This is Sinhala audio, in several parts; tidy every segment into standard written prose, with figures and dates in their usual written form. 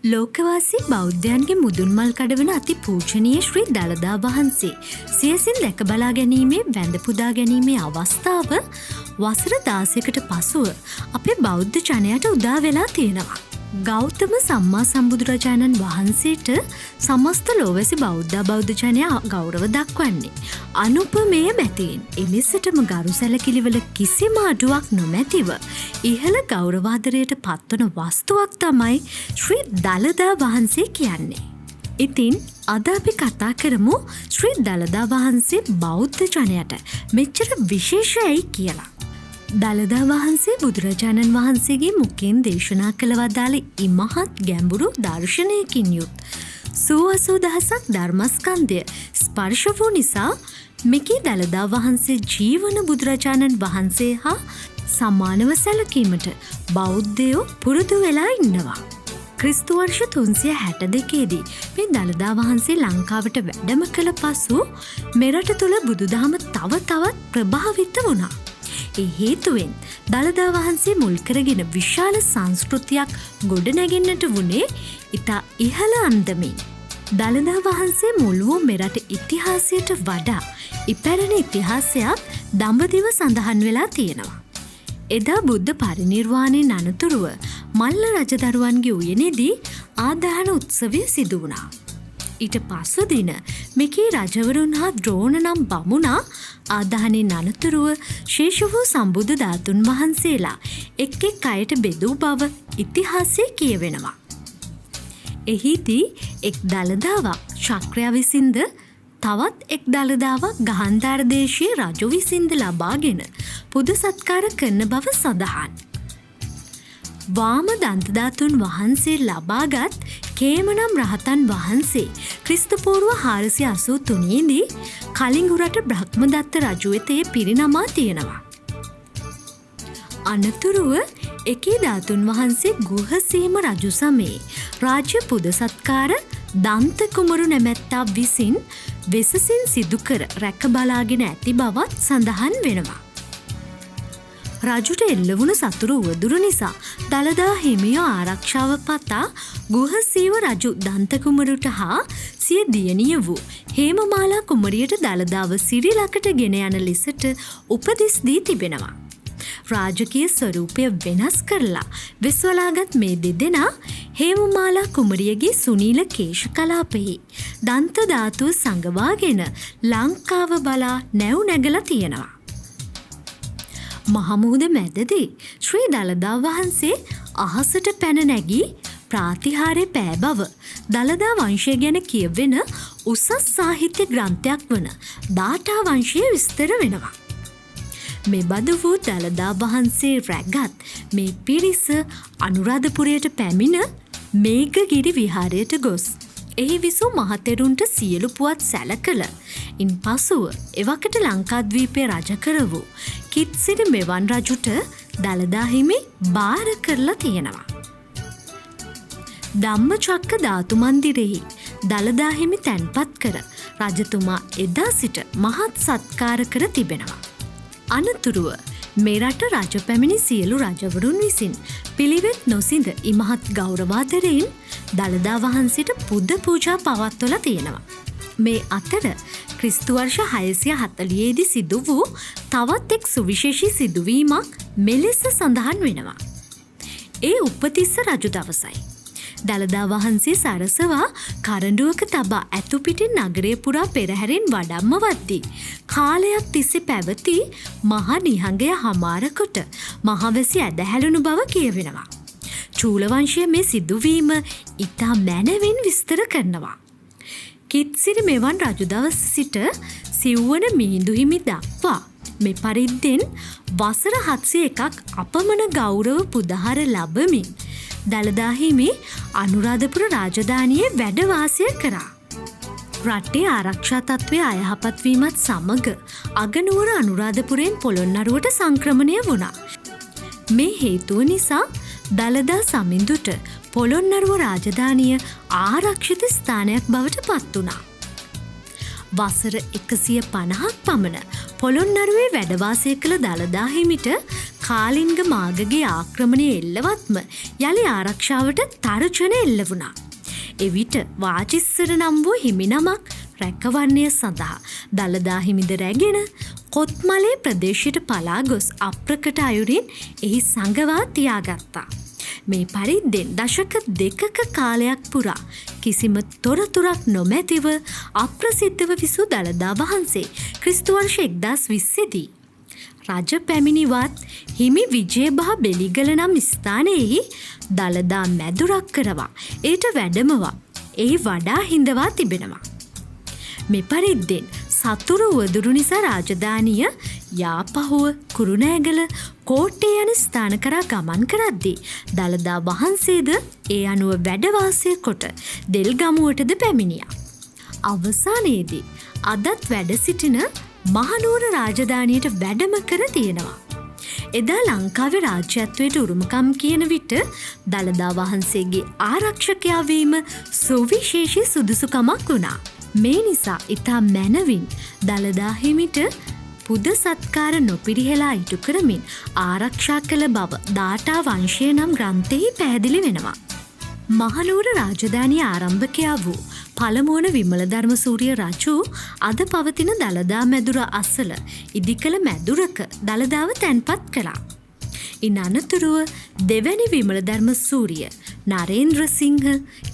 ලෝකවාසී බෞද්ධයන්ගේ මුදුන්මල් කඩවන අති පූජනීය ශ්‍රී දළදා වහන්සේ සියසින් දැක බලා ගැනීමේ වැඳ පුදා ගැනීමේ අවස්ථාව වසර 16කට පසුව අපේ බෞද්ධ ජනයාට උදා වෙලා තියෙනවා. ගෞතම සම්මා සම්බුදුරජාණන් වහන්සේට සමස්ත ලෝවැසි බෞද්ධ ජනයා ගෞරව දක්වන්නේ අනුපමේය මැතින් එලෙසටම ගරු සැලකිලිවල කිසිම අඩුවක් නොමැතිව ඉහළ ගෞරවාදරයට පත්වන වස්තුවක් තමයි ශ්‍රී දළදා වහන්සේ කියන්නේ. ඉතින් අද අපි කතා කරමු ශ්‍රී දළදා වහන්සේ බෞද්ධ ජනයට මෙච්චර විශේෂයි කියලා. දළදා වහන්සේ බුදුරජාණන් වහන්සේගේ මුඛයෙන් දේශනා කළ වදාළ ඉමහත් ගැඹුරු දර්ශනයකින් යුත් සූ දහසක් ධර්මස්කන්ධය ස්පර්ශ වූ නිසා මෙකී දළදා වහන්සේ ජීවන බුදුරජාණන් වහන්සේ හා සමානව සැලකීමට බෞද්ධයෝ පුරුදු වෙලා ඉන්නවා. ක්‍රිස්තු වර්ෂ 362 දී මේ දළදා වහන්සේ ලංකාවට වැඩම කළ පසු මෙරට තුළ බුදුදහම තව තවත් ප්‍රභාවිත වුණා. ඒ හේතුවෙන් දළදා වහන්සේ මුල් කරගෙන විශාල සංස්කෘතියක් ගොඩනැගෙන්නට වුණේ ඉතා ඉහළ අන්දමින්. දළදා වහන්සේ මුල් වූ මෙරට ඉතිහාසයට වඩා ඉපැරණි ඉතිහාසයක් දඹදිව සඳහන් වෙලා තියෙනවා. එදා බුද්ධ පරිනිර්වාණයෙන් අනතුරුව මල්ල රජදරුවන්ගේ උයනේදී ආදාහන උත්සවය සිදු වුණා. ඊට පසු දින මෙකී රජවරුන් හා ද්‍රෝණ නම් බමුණා ආදාහනෙන් අනතුරුව ශේෂ වූ සම්බුදු ධාතුන් වහන්සේලා එක් එක් අයට බෙදූ බව ඉතිහාසයේ කියවෙනවා. එහිදී එක් දළදාවක් ශක්‍රයා විසින්ද තවත් එක් දළදාවක් ගහන්ධාර දේශීය රජු විසින්ද ලබාගෙන පුද සත්කාර කරන බව සඳහන්. වාම දන්තධාතුන් වහන්සේ ලබාගත් කේමනම් රහතන් වහන්සේ ක්‍රිස්තුපූර්ව 483 දී කලිංගුරට බ්‍රහ්මදත්ත රජු වෙතේ පිරිනමා තියෙනවා. අනතුරුව එකී ධාතුන් වහන්සේ ගුහසීම රජු සමයේ රාජ්‍ය පුද සත්කාර දන්ත කුමරු නැමැත්තා විසින් වෙසසින් සිදු කර රැක බලාගෙන ඇති බවත් සඳහන් වෙනවා. රජුට එල්ලවුණු සතුරු උවදුරු නිසා දළදා හිමියෝ ආරක්ෂාව පතා ගුහසීව රජු දන්තකුමරුට හා සිය දියණිය වූ හේමමාලා කුමරියට දළදාව සිරිලකට ගෙන යන ලෙසට උපදෙස් දී තිබෙනවා. රාජකීය ස්වරූපය වෙනස් කරලා විශ්වලාගත් මේ දෙදෙනා හේමමාලා කුමරියගේ සුනීල කේශ කලාපෙහි දන්ත ධාතුව සංගවාගෙන ලංකාව බලා නැව් නැගලා තියෙනවා. මහමුහුද මැදදී ශ්‍රී දළදා වහන්සේ අහසට පැන නැගී ප්‍රාතිහාර්ය පෑ බව දළදා වංශය ගැන කියවෙන උසස් සාහිත්‍ය ග්‍රන්ථයක් වන දාඨා වංශයේ විස්තර වෙනවා. මෙබඳු වූ දළදා වහන්සේ රැගත් මේ පිරිස අනුරාධපුරයට පැමිණ මේඝගිරි විහාරයට ගොස් එහි විසූ මහතෙරුන්ට සියලු පුවත් සැලකල ඉන් පසුව එවකට ලංකාද්වීපය රජ කර වූ කිත්සිරි මෙවන් රජුට දළදා හිමි බාර කරලා තියෙනවා. ධම්මචක්ක ධාතු මන්දිරෙහි දළදා හිමි තැන්පත් කර රජතුමා එදා සිට මහත් සත්කාර කර තිබෙනවා. අනතුරුව මෙරට රජ පැමිණි සියලු රජවරුන් විසින් පිළිවෙත් නොසිඳ ඉමහත් ගෞරවාදරයෙන් දළදා වහන්සේට පුද පූජා පවත්වලා තියෙනවා. මේ අතර ක්‍රිස්තු වර්ෂ 640 දී සිදු වූ තවත් එක් සුවිශේෂී සිදුවීමක් මෙලෙස සඳහන් වෙනවා. ඒ උපතිස්ස රජු දවසයි. දළදා වහන්සේ සරසවා කරඬුවක තබා ඇතු පිටින් නගරය පුරා පෙරහැරෙන් වඩම්ම වද්දී කාලයක් තිස්සේ පැවති මහා නිහඬය හමාර කොට මහවැසි ඇදහැළුණු බව කියවෙනවා. චූලවංශය මේ සිදුවීම ඉතා මැනවින් විස්තර කරනවා. කිත්සිරි මෙවන් රජු දවස සිට සිව්වන මිහිඳු හිමි දක්වා මේ පරිද්දෙන් වසර 701ක් අපමණ ගෞරව පුදහර ලබමින් දළදා හිමි අනුරාධපුර රාජධානියේ වැඩ වාසය කරා. රටේ ආරක්ෂා තත්ත්වය අයහපත් වීමත් සමග අගනුවර අනුරාධපුරයෙන් පොළොන්නරුවට සංක්‍රමණය වුණා. මේ හේතුව නිසා දළදා සමිඳුට පොළොන්නරුව රාජධානිය ආරක්ෂිත ස්ථානයක් බවට පත් වුණා. වසර 150ක් පමණ පොළොන්නරුවේ වැඩ වාසය කළ දළදා හිමිට කාලිංග මාගගේ ආක්‍රමණය එල්ලවත්ම යළි ආරක්ෂාවට තර්ජන එල්ල වුණා. එවිට වාචිස්සර නම් වූ හිමිනමක් රැකවරණය සඳහා දළදා හිමිද රැගෙන කොත්මලේ ප්‍රදේශයට පලා ගොස් අප්‍රකට අයුරින් එහි සංගවා තියාගත්තා. මේ පරිද්දෙන් දශක 2ක කාලයක් පුරා කිසිම තොරතුරක් නොමැතිව අප්‍රසිද්ධව විසූ දළදා වහන්සේ ක්‍රිස්තු වර්ෂ 1020 දී රජ පැමිණිවත් හිමි විජයබහ බෙලිගල නම් ස්ථානයෙහි දළදා මැදුරක් කරවා ඒට වැඩමවා එහි වඩා හිඳවා තිබෙනවා. මෙපරිද්දෙන් සතුරු වදුරු නිසා රාජධානිය යාපහුව කුරුණෑගල කෝට්ටේ යන ස්ථාන කරා ගමන් කරද්දී දළදා වහන්සේද ඒ අනුව වැඩවාසය කොට දෙල්ගමුවටද පැමිණියා. අවසානයේදී අදත් වැඩ සිටින මහනුවර රාජධානියට වැඩම කර තියෙනවා. එදා ලංකාවේ රාජ්‍යත්වයට උරුමකම් කියන විට දළදා වහන්සේගේ ආරක්ෂකයා වීම සුවිශේෂී සුදුසුකමක් වුණා. මේ නිසා ඉතා මැනවින් දළදා හිමිට පුද සත්කාර නොපිරිහෙලා ඉටු කරමින් ආරක්ෂා කළ බව දාටා වංශය නම් ග්‍රන්ථෙහි පැහැදිලි වෙනවා. මහනුවර රාජධානිය ආරම්භකයා වූ පළමුවන විමලධර්ම සූරිය රජු අද පවතින දළදා මැදුර අසල ඉදිකළ මැදුරක දළදාව තැන්පත් කළා. ඉන් අනතුරුව දෙවැනි විමලධර්ම සූරිය නරේන්ද්‍රසිංහ,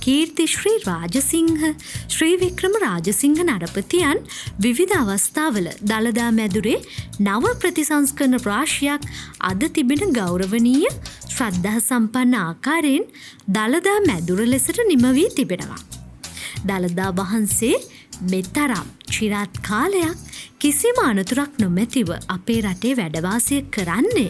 කීර්තිශ්‍රී රාජසිංහ, ශ්‍රී වික්‍රම රාජසිංහ නරපතියන් විවිධ අවස්ථාවල දළදා මැදුරේ නව ප්‍රතිසංස්කරණ රාශියක් අද තිබෙන ගෞරවනීය ශ්‍රද්ධා සම්පන්න ආකාරයෙන් දළදා මැදුර ලෙසට නිම වී තිබෙනවා. දළදා වහන්සේ මෙතරම් චිරාත් කාලයක් කිසිම අනතුරක් නොමැතිව අපේ රටේ වැඩවාසය කරන්නේ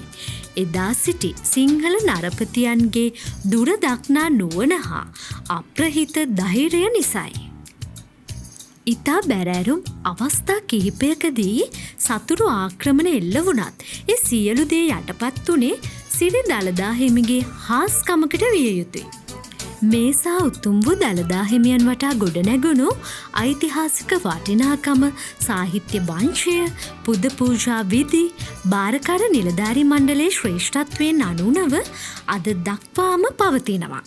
එදා සිටි සිංහල නරපතියන්ගේ දුර දක්නා නුවණ හා අප්‍රහිත ධෛර්යය නිසයි. ඉතා බැරෑරුම් අවස්ථා කිහිපයකදී සතුරු ආක්‍රමණ එල්ල වුණත් ඒ සියලු දේ යටපත් වුණේ සිරි දළදා හිමිගේ හාස්කමකට විය යුතුයි. මේසා උතුම් වූ දළදා හිමියන් වටා ගොඩනැගුණු ඓතිහාසික වටිනාකම සාහිත්‍ය වංශය පුද පූජා විධි භාරකාර නිලධාරී මණ්ඩලයේ ශ්‍රේෂ්ඨත්වයෙන් අනුනව අද දක්වාම පවතිනවා.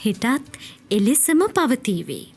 හෙටත් එලෙසම පවතීවේ.